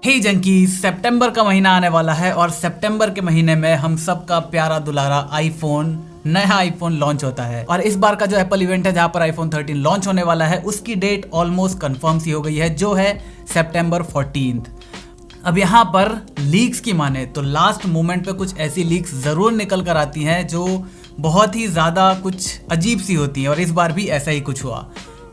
हे junkies, सितंबर का महीना आने वाला है और सितंबर के महीने में हम सबका प्यारा दुलारा नया आईफोन लॉन्च होता है। और इस बार का जो एप्पल इवेंट है जहां पर आईफोन 13 लॉन्च होने वाला है उसकी डेट ऑलमोस्ट कंफर्म सी हो गई है, जो है सितंबर 14। अब यहाँ पर लीक्स की माने तो लास्ट मोमेंट पे कुछ ऐसी लीक्स जरूर निकल कर आती हैं जो बहुत ही ज्यादा कुछ अजीब सी होती हैं, और इस बार भी ऐसा ही कुछ हुआ।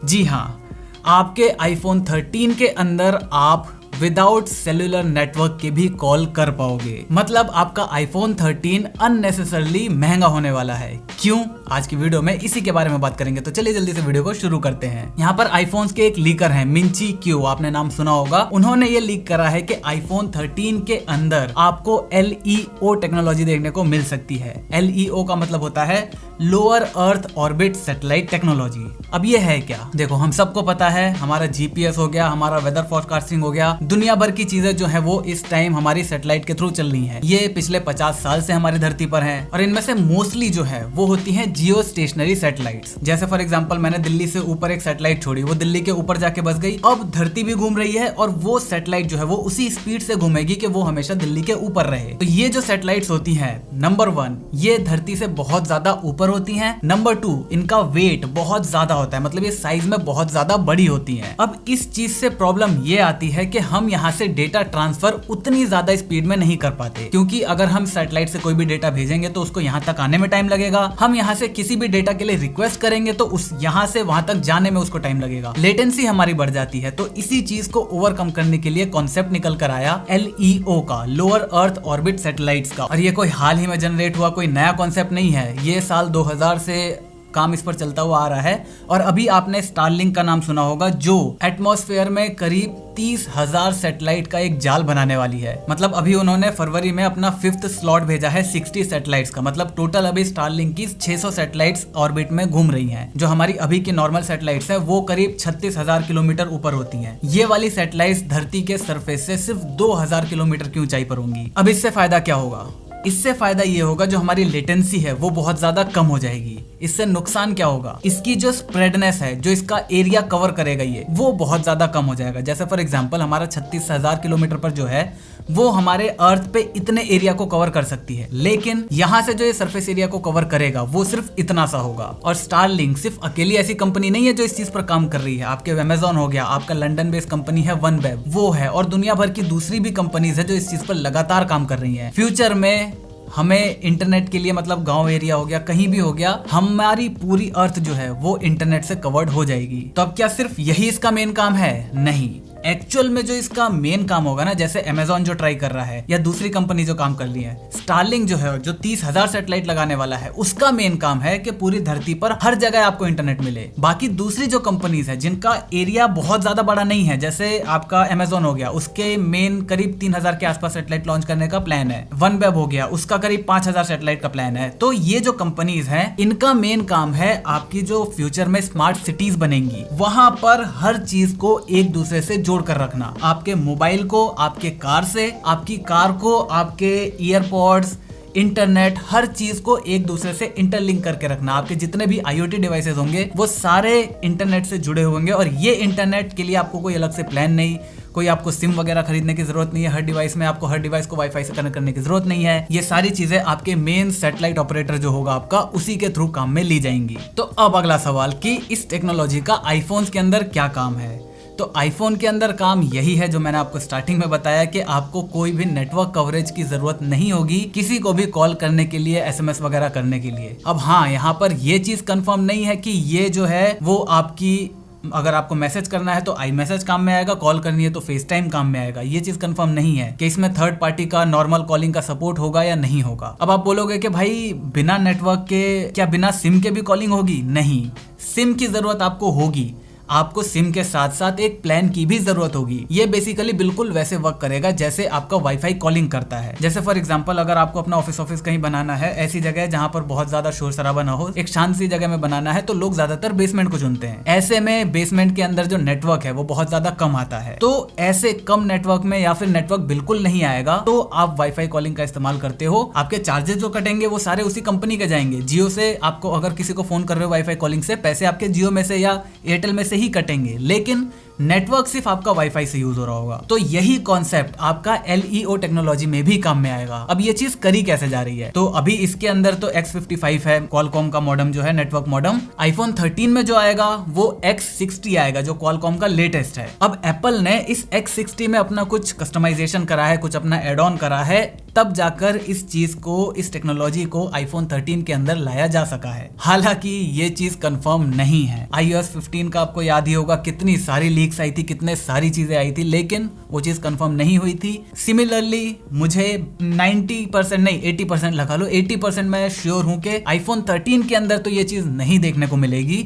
जी हाँ, आपके आईफोन 13 के अंदर आप विदाउट सेलुलर नेटवर्क के भी कॉल कर पाओगे। मतलब आपका आईफोन 13 अननेसेसरली महंगा होने वाला है। क्यों? आज की वीडियो में इसी के बारे में बात करेंगे, तो चलिए जल्दी से वीडियो को शुरू करते हैं। यहाँ पर आईफोन्स के एक लीकर हैं, मिंची क्यू, आपने नाम सुना होगा। उन्होंने ये लीक करा है कि आईफोन 13 के अंदर आपको LEO टेक्नोलॉजी देखने को मिल सकती है। LEO का मतलब होता है lower earth orbit satellite technology. अब ये है क्या? देखो, हम सबको पता है, हमारा GPS हो गया, हमारा वेदर फोरकास्टिंग हो गया, दुनिया भर की चीजें जो है वो इस टाइम हमारी सैटेलाइट के थ्रू चल रही हैं। ये पिछले 50 साल से हमारी धरती पर हैं, और इनमें से मोस्टली जो है वो होती हैं जियो स्टेशनरी सैटेलाइट्स। जैसे फॉर एग्जांपल, मैंने दिल्ली से ऊपर एक सैटेलाइट छोड़ी, वो दिल्ली के ऊपर जाके बस गई। अब धरती भी घूम रही है और वो सैटेलाइट जो है वो उसी स्पीड से घूमेगी कि वो हमेशा दिल्ली के ऊपर रहे। तो ये जो सैटेलाइट्स होती हैं, नंबर 1 ये धरती से बहुत ज्यादा ऊपर होती हैं। नंबर 2 इनका वेट बहुत ज्यादा होता है, मतलब ये साइज में बहुत ज्यादा बड़ी होती हैं। अब इस चीज से प्रॉब्लम ये आती है कि हम यहाँ से डेटा ट्रांसफर उतनी ज्यादा स्पीड में नहीं कर पाते, क्योंकि अगर हम सैटेलाइट से कोई भी डेटा भेजेंगे तो उसको यहाँ तक आने में टाइम लगेगा। हम यहाँ से किसी भी डेटा के लिए रिक्वेस्ट करेंगे तो उस यहाँ से वहां तक जाने में उसको टाइम लगेगा, लेटेंसी हमारी बढ़ जाती है। तो इसी चीज को ओवरकम करने के लिए कॉन्सेप्ट निकल कर आया LEO का, लोअर अर्थ ऑर्बिट सैटेलाइट्स का। और ये कोई हाल ही में जनरेट हुआ कोई नया कॉन्सेप्ट नहीं है, ये साल 2000 से काम इस पर चलता हुआ आ रहा है। और अभी आपने स्टारलिंक का नाम सुना होगा, जो एटमॉस्फेयर में करीब 30,000 सैटेलाइट का एक जाल बनाने वाली है। मतलब अभी उन्होंने फरवरी में अपना 5th स्लॉट भेजा है 60 सैटेलाइट्स का। मतलब टोटल अभी स्टारलिंक की 600 सैटेलाइट्स ऑर्बिट में घूम रही हैं। जो हमारी अभी की नॉर्मल सैटेलाइट्स है वो करीब 36,000 किलोमीटर ऊपर होती हैं। ये वाली सैटेलाइट्स धरती के सरफेस से सिर्फ 2,000 किलोमीटर की ऊंचाई पर होंगी। अब इससे फायदा क्या होगा? इससे फायदा ये होगा जो हमारी लेटेंसी है वो बहुत ज्यादा कम हो जाएगी। इससे नुकसान क्या होगा? इसकी जो स्प्रेडनेस है, जो इसका एरिया कवर करेगा ये, वो बहुत ज्यादा कम हो जाएगा। जैसे फॉर एग्जांपल, हमारा 36,000 किलोमीटर पर जो है वो हमारे अर्थ पे इतने एरिया को कवर कर सकती है, लेकिन यहाँ से जो ये सरफेस एरिया को कवर करेगा वो सिर्फ इतना सा होगा। और स्टारलिंक सिर्फ अकेली ऐसी कंपनी नहीं है जो इस चीज पर काम कर रही है। आपके अमेज़न हो गया, आपका लंदन बेस्ड कंपनी है OneWeb, वो है, और दुनिया भर की दूसरी भी कंपनीज है जो इस चीज पर लगातार काम कर रही है। फ्यूचर में हमें इंटरनेट के लिए, मतलब गांव एरिया हो गया, कहीं भी हो गया, हमारी पूरी अर्थ जो है वो इंटरनेट से कवर्ड हो जाएगी। तो अब क्या सिर्फ यही इसका मेन काम है? नहीं, एक्चुअल में जो इसका मेन काम होगा ना, जैसे अमेज़न जो ट्राई कर रहा है या दूसरी कंपनी जो काम कर रही है, स्टारलिंक जो है जो 30,000 सैटेलाइट लगाने वाला है, उसका मेन काम है कि पूरी धरती पर हर जगह आपको इंटरनेट मिले। बाकी दूसरी जो कंपनीज है जिनका एरिया बहुत ज्यादा बड़ा नहीं है, जैसे आपका अमेज़न हो गया, उसके मेन करीब 3,000 के आसपास सैटेलाइट लॉन्च करने का प्लान है। OneWeb हो गया, उसका करीब 5,000 सैटेलाइट का प्लान है। तो ये जो कंपनीज हैं, इनका मेन काम है आपकी जो फ्यूचर में स्मार्ट सिटीज बनेंगी, वहां पर हर चीज को एक दूसरे से जोड़ कर रखना। आपके मोबाइल को आपके कार से, आपकी कार को आपके ईयरपॉड्स, इंटरनेट, हर चीज को एक दूसरे से इंटरलिंक करके रखना। आपके जितने भी IoT डिवाइसेस होंगे वो सारे इंटरनेट से जुड़े होंगे, और ये इंटरनेट के लिए आपको कोई अलग से प्लान नहीं, कोई आपको सिम वगैरह खरीदने की जरूरत नहीं है। हर डिवाइस में आपको हर डिवाइस को वाईफाई से कनेक्ट करने की जरूरत नहीं है। ये सारी चीजें आपके मेन सैटेलाइट ऑपरेटर जो होगा आपका, उसी के थ्रू काम में ली जाएंगी। तो अब अगला सवाल कि इस टेक्नोलॉजी का आईफोन्स के अंदर क्या काम है? तो आईफोन के अंदर काम यही है जो मैंने आपको स्टार्टिंग में बताया कि आपको कोई भी नेटवर्क कवरेज की जरूरत नहीं होगी किसी को भी कॉल करने के लिए, SMS वगैरह करने के लिए। अब हाँ, यहाँ पर ये चीज कंफर्म नहीं है कि ये जो है वो आपकी, अगर आपको मैसेज करना है तो iMessage काम में आएगा, कॉल करनी है तो FaceTime काम में आएगा। ये चीज कंफर्म नहीं है कि इसमें थर्ड पार्टी का नॉर्मल कॉलिंग का सपोर्ट होगा या नहीं होगा। अब आप बोलोगे कि भाई बिना नेटवर्क के क्या बिना सिम के भी कॉलिंग होगी? नहीं, सिम की जरूरत आपको होगी। आपको सिम के साथ साथ एक प्लान की भी जरूरत होगी। ये बेसिकली बिल्कुल वैसे वर्क करेगा जैसे आपका वाईफाई कॉलिंग करता है। जैसे फॉर एग्जांपल, अगर आपको अपना ऑफिस कहीं बनाना है, ऐसी जगह जहां पर बहुत ज्यादा शोर शराबा ना हो, एक शांत सी जगह में बनाना है, तो लोग ज्यादातर बेसमेंट को चुनते हैं। ऐसे में बेसमेंट के अंदर जो नेटवर्क है वो बहुत ज्यादा कम आता है। तो ऐसे कम नेटवर्क में, या फिर नेटवर्क बिल्कुल नहीं आएगा, तो आप वाईफाई कॉलिंग का इस्तेमाल करते हो। आपके चार्जेस जो कटेंगे वो सारे उसी कंपनी के जाएंगे। जियो से आपको अगर किसी को फोन कर रहे हो वाईफाई कॉलिंग से, पैसे आपके जियो में से या एयरटेल में से ही कटेंगे। लेकिन नेटवर्क सिर्फ आपका वाईफाई से यूज हो रहा होगा। तो यही कॉन्सेप्ट आपका LEO टेक्नोलॉजी में भी काम में आएगा। अब ये चीज करी कैसे जा रही है, तो अभी इसके अंदर तो X55 है, क्वालकॉम का मॉडम जो है, नेटवर्क मॉडम। iPhone 13 में जो आएगा वो X60 आएगा, जो क्वालकॉम का लेटेस्ट है। अब एप्पल ने इस X60 में अपना कुछ कस्टमाइजेशन करा है, कुछ अपना एड ऑन करा है, तब जाकर इस चीज को, इस टेक्नोलॉजी को iPhone 13 के अंदर लाया जा सका है। हालांकि ये चीज कंफर्म नहीं है। iOS 15 का आपको याद ही होगा, कितनी सारी लीक्स आई थी, कितने सारी चीजें आई थी, लेकिन वो चीज कंफर्म नहीं हुई थी। सिमिलरली मुझे 90% नहीं 80% लगा लो, 80% मैं श्योर हूं कि iPhone 13 के अंदर तो ये चीज नहीं देखने को मिलेगी।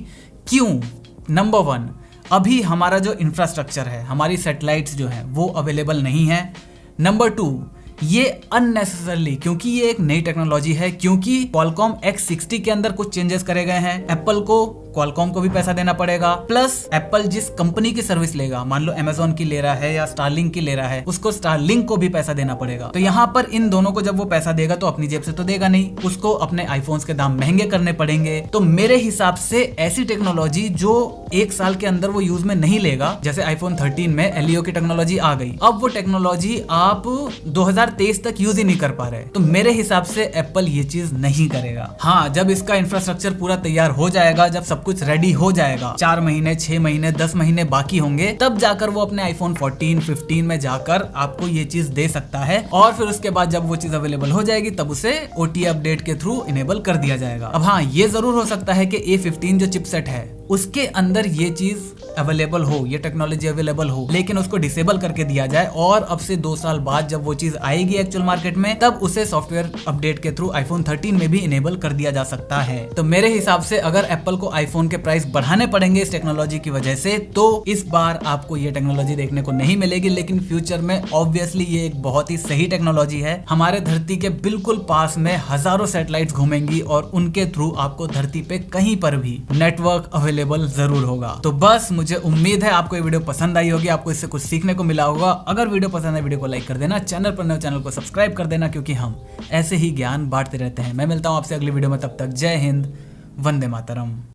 क्यों? नंबर 1, अभी हमारा जो इंफ्रास्ट्रक्चर है, हमारी सैटेलाइट्स जो है वो अवेलेबल नहीं है। नंबर 2, ये अननेसेसरली, क्योंकि ये एक नई टेक्नोलॉजी है, क्योंकि क्वालकॉम X60 के अंदर कुछ चेंजेस करे गए हैं, एप्पल को, क्वालकॉम को भी पैसा देना पड़ेगा। प्लस एप्पल जिस कंपनी की सर्विस लेगा, मान लो Amazon की ले रहा है या स्टारलिंक की ले रहा है, उसको स्टारलिंक को भी पैसा देना पड़ेगा। तो यहाँ पर इन दोनों को जब वो पैसा देगा तो अपनी जेब से तो देगा नहीं, उसको अपने आईफोन्स के दाम महंगे करने पड़ेंगे। तो मेरे हिसाब से ऐसी टेक्नोलॉजी जो 1 साल के अंदर वो यूज में नहीं लेगा, जैसे iPhone 13 में LEO की टेक्नोलॉजी आ गई, अब वो टेक्नोलॉजी आप 2023 तक यूज ही नहीं कर पा रहे, तो मेरे हिसाब से एप्पल ये चीज नहीं करेगा। हाँ, जब इसका इंफ्रास्ट्रक्चर पूरा तैयार हो जाएगा, जब सब कुछ रेडी हो जाएगा, 4 महीने, 6 महीने, 10 महीने बाकी होंगे, तब जाकर वो अपने iPhone 14, 15 में जाकर आपको ये चीज दे सकता है। और फिर उसके बाद जब वो चीज अवेलेबल हो जाएगी, तब उसे OTA अपडेट के थ्रू इनेबल कर दिया जाएगा। अब हाँ, ये जरूर हो सकता है कि A15 जो चिपसेट है उसके अंदर ये चीज अवेलेबल हो, ये टेक्नोलॉजी अवेलेबल हो, लेकिन उसको डिसेबल करके दिया जाए, और अब से 2 साल बाद जब वो चीज आएगी एक्चुअल मार्केट में, तब उसे सॉफ्टवेयर अपडेट के थ्रू iPhone 13 में भी इनेबल कर दिया जा सकता है। तो मेरे हिसाब से अगर एप्पल को आईफोन के प्राइस बढ़ाने पड़ेंगे इस टेक्नोलॉजी की वजह से, तो इस बार आपको ये टेक्नोलॉजी देखने को नहीं मिलेगी। लेकिन फ्यूचर में ऑब्वियसली ये एक बहुत ही सही टेक्नोलॉजी है। हमारे धरती के बिल्कुल पास में हजारों सैटेलाइट्स घूमेंगी और उनके थ्रू आपको धरती पे कहीं पर भी नेटवर्क अवेलेबल जरूर होगा। तो बस मुझे उम्मीद है आपको ये वीडियो पसंद आई होगी, आपको इससे कुछ सीखने को मिला होगा। अगर वीडियो पसंद है, वीडियो को लाइक कर देना, चैनल पर नए चैनल को सब्सक्राइब कर देना, क्योंकि हम ऐसे ही ज्ञान बांटते रहते हैं। मैं मिलता हूं आपसे अगली वीडियो में, तब तक जय हिंद, वंदे मातरम।